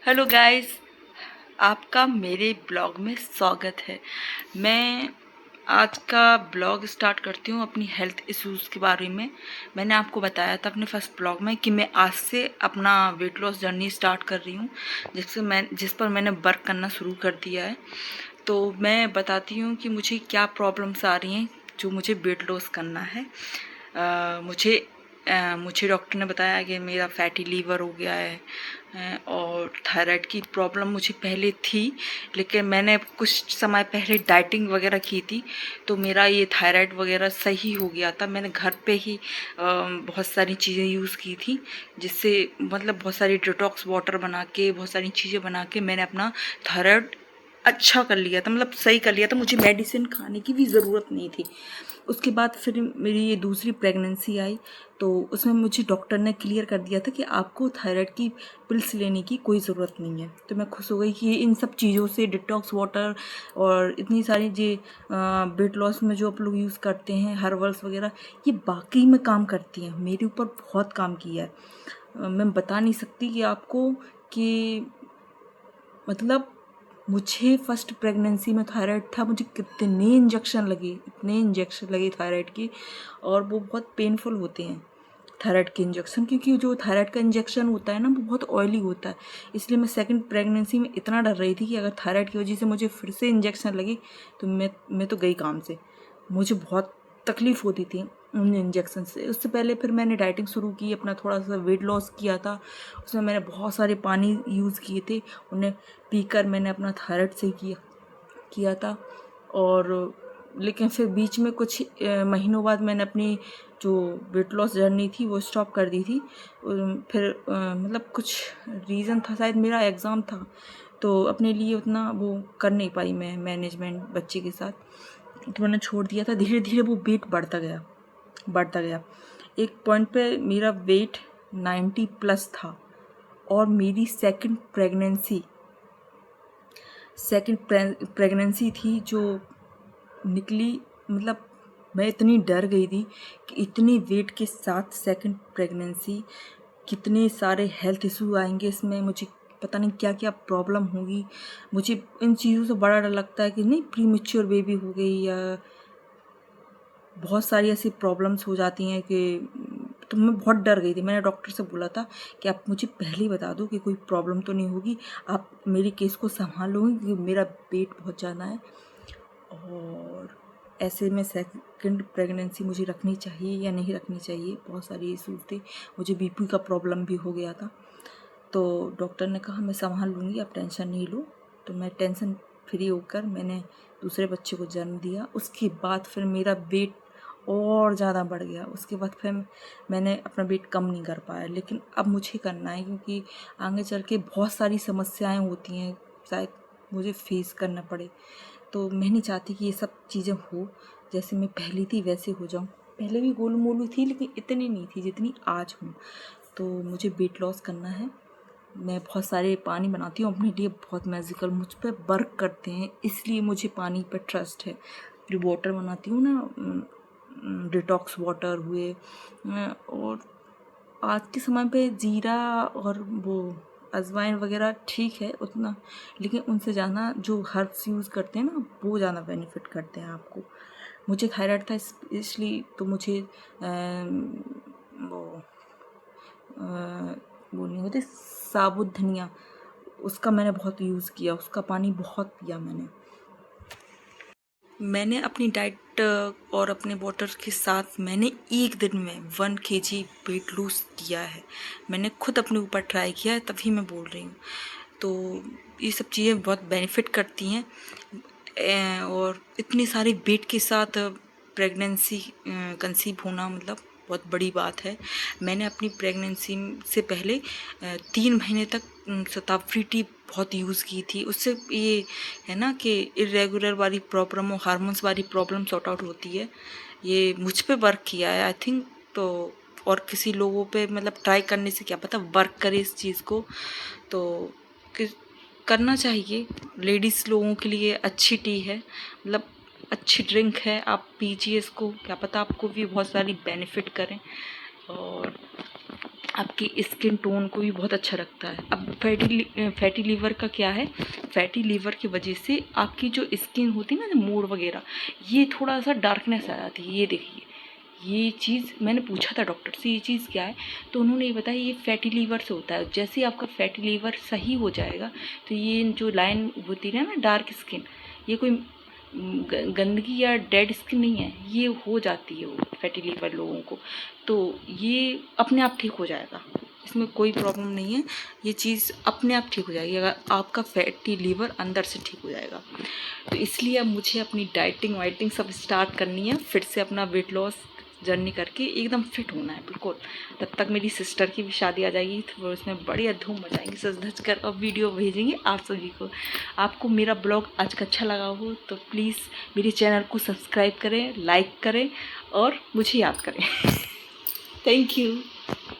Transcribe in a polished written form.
Hello guys, आपका मेरे blog में स्वागत है। मैं आज का ब्लॉग स्टार्ट करती हूँ अपनी हेल्थ इश्यूज़ के बारे में। मैंने आपको बताया था अपने फर्स्ट ब्लॉग में कि मैं आज से अपना वेट लॉस जर्नी स्टार्ट कर रही हूँ, जिस पर मैंने वर्क करना शुरू कर दिया है। तो मैं बताती हूँ कि मुझे क्या प्रॉब्लम्स आ रही हैं जो मुझे वेट लॉस करना है। मुझे डॉक्टर ने बताया कि मेरा फैटी लीवर हो गया है और थायराइड की प्रॉब्लम मुझे पहले थी, लेकिन मैंने कुछ समय पहले डाइटिंग वगैरह की थी तो मेरा ये थायराइड वगैरह सही हो गया था। मैंने घर पे ही बहुत सारी चीज़ें यूज़ की थी, जिससे मतलब बहुत सारी डिटॉक्स वाटर बना के, बहुत सारी चीज़ें बना के मैंने अपना थायराइड अच्छा कर लिया था, मतलब सही कर लिया था। मुझे मेडिसिन खाने की भी ज़रूरत नहीं थी। उसके बाद फिर मेरी ये दूसरी प्रेगनेंसी आई तो उसमें मुझे डॉक्टर ने क्लियर कर दिया था कि आपको थायराइड की पिल्स लेने की कोई ज़रूरत नहीं है। तो मैं खुश हो गई कि इन सब चीज़ों से, डिटॉक्स वाटर और इतनी सारी वेट लॉस में जो आप लोग यूज़ करते हैं हर्बल्स वगैरह, ये वाकई में काम करती हैं। मेरे ऊपर बहुत काम किया है। मैं बता नहीं सकती कि आपको कि मतलब मुझे फर्स्ट प्रेगनेंसी में थायराइड था, मुझे इतने इंजेक्शन लगे थायराइड की, और वो बहुत पेनफुल होते हैं थायराइड के इंजेक्शन, क्योंकि जो थायराइड का इंजेक्शन होता है ना वो बहुत ऑयली होता है। इसलिए मैं सेकंड प्रेगनेंसी में इतना डर रही थी कि अगर थायराइड की वजह से मुझे फिर से इंजेक्शन लगे तो मैं तो गई काम से। मुझे बहुत तकलीफ़ होती थी उन इंजेक्शन से। उससे पहले फिर मैंने डाइटिंग शुरू की, अपना थोड़ा सा वेट लॉस किया था। उसमें मैंने बहुत सारे पानी यूज़ किए थे, उन्हें पीकर मैंने अपना थायराइड सही किया था। और लेकिन फिर बीच में कुछ महीनों बाद मैंने अपनी जो वेट लॉस जर्नी थी वो स्टॉप कर दी थी। फिर मतलब कुछ रीज़न था, शायद मेरा एग्ज़ाम था, तो अपने लिए उतना वो कर नहीं पाई मैं मैनेजमेंट बच्चे के साथ, तो मैंने छोड़ दिया था। धीरे धीरे वो वेट बढ़ता गया। एक पॉइंट पे मेरा वेट 90 प्लस था और मेरी सेकंड प्रेगनेंसी थी जो निकली। मतलब मैं इतनी डर गई थी कि इतने वेट के साथ सेकंड प्रेगनेंसी, कितने सारे हेल्थ इशू आएंगे इसमें, मुझे पता नहीं क्या क्या प्रॉब्लम होगी। मुझे इन चीज़ों से बड़ा डर लगता है कि नहीं प्री मैच्योर बेबी हो गई, या बहुत सारी ऐसी प्रॉब्लम्स हो जाती हैं कि, तो मैं बहुत डर गई थी। मैंने डॉक्टर से बोला था कि आप मुझे पहले ही बता दो कि कोई प्रॉब्लम तो नहीं होगी, आप मेरी केस को संभालोगे क्योंकि मेरा वेट बहुत ज़्यादा है। और ऐसे में सेकंड प्रेगनेंसी मुझे रखनी चाहिए या नहीं रखनी चाहिए, बहुत सारी इशूज़ थे। मुझे बीपी का प्रॉब्लम भी हो गया था। तो डॉक्टर ने कहा मैं संभाल लूँगी, आप टेंशन नहीं लो। तो मैं टेंशन फ्री होकर मैंने दूसरे बच्चे को जन्म दिया। उसके बाद फिर मेरा वेट और ज़्यादा बढ़ गया। उसके बाद फिर मैंने अपना वेट कम नहीं कर पाया, लेकिन अब मुझे करना है क्योंकि आगे चल के बहुत सारी समस्याएं होती हैं, शायद मुझे फेस करना पड़े। तो मैं नहीं चाहती कि ये सब चीज़ें हो, जैसे मैं पहले थी वैसे हो जाऊँ। पहले भी गोलू मोलू थी लेकिन इतनी नहीं थी जितनी आज हूँ। तो मुझे वेट लॉस करना है। मैं बहुत सारे पानी बनाती हूँ अपने लिए, बहुत मैजिकल मुझ पर वर्क करते हैं, इसलिए मुझे पानी पर ट्रस्ट है। जो वाटर बनाती हूँ ना, डिटॉक्स वाटर हुए, और आज के समय पे जीरा और वो अजवाइन वगैरह ठीक है उतना, लेकिन उनसे ज़्यादा जो हर्ब्स यूज़ करते हैं ना वो ज़्यादा बेनिफिट करते हैं आपको। मुझे थायराइड था इसलिए तो मुझे वो वो नहीं होते साबुत धनिया, उसका मैंने बहुत यूज़ किया, उसका पानी बहुत पिया मैंने अपनी डाइट और अपने वाटर के साथ मैंने एक दिन में 1 kg वेट लूज़ किया है। मैंने खुद अपने ऊपर ट्राई किया है, तभी मैं बोल रही हूँ। तो ये सब चीज़ें बहुत बेनिफिट करती हैं। और इतने सारे वेट के साथ प्रेगनेंसी कंसीव होना मतलब बहुत बड़ी बात है। मैंने अपनी प्रेगनेंसी से पहले 3 महीने तक शताफ्री टी बहुत यूज़ की थी। उससे ये है ना कि इरेगुलर वाली प्रॉब्लम और हार्मोन्स वाली प्रॉब्लम सॉर्ट आउट होती है। ये मुझ पे वर्क किया है आई थिंक। तो और किसी लोगों पे मतलब ट्राई करने से क्या पता वर्क करे इस चीज़ को, तो करना चाहिए। लेडीज़ लोगों के लिए अच्छी टी है, मतलब अच्छी ड्रिंक है, आप पीजिए इसको, क्या पता आपको भी बहुत सारी बेनिफिट करें। और आपकी स्किन टोन को भी बहुत अच्छा रखता है। अब फैटी लीवर का क्या है, फैटी लीवर की वजह से आपकी जो स्किन होती है ना, मोड़ वगैरह, ये थोड़ा सा डार्कनेस आ जाती है। ये देखिए, ये चीज़ मैंने पूछा था डॉक्टर से, ये चीज़ क्या है, तो उन्होंने ये बताया ये फैटी लीवर से होता है। जैसे ही आपका फैटी लीवर सही हो जाएगा तो ये जो लाइन होती है ना डार्क स्किन, ये कोई गंदगी या डेड स्किन नहीं है, ये हो जाती है वो फैटी लीवर लोगों को, तो ये अपने आप ठीक हो जाएगा, इसमें कोई प्रॉब्लम नहीं है। ये चीज़ अपने आप ठीक हो जाएगी अगर आपका फैटी लीवर अंदर से ठीक हो जाएगा। तो इसलिए अब मुझे अपनी डाइटिंग वाइटिंग सब स्टार्ट करनी है, फिर से अपना वेट लॉस जर्नी करके एकदम फिट होना है बिल्कुल। तब तक मेरी सिस्टर की भी शादी आ जाएगी, तो उसमें बढ़िया धूम मचाएंगे, सज धज कर और वीडियो भेजेंगे आप सभी को। आपको मेरा ब्लॉग आज का अच्छा लगा हो तो प्लीज़ मेरे चैनल को सब्सक्राइब करें, लाइक करें और मुझे याद करें। Thank you.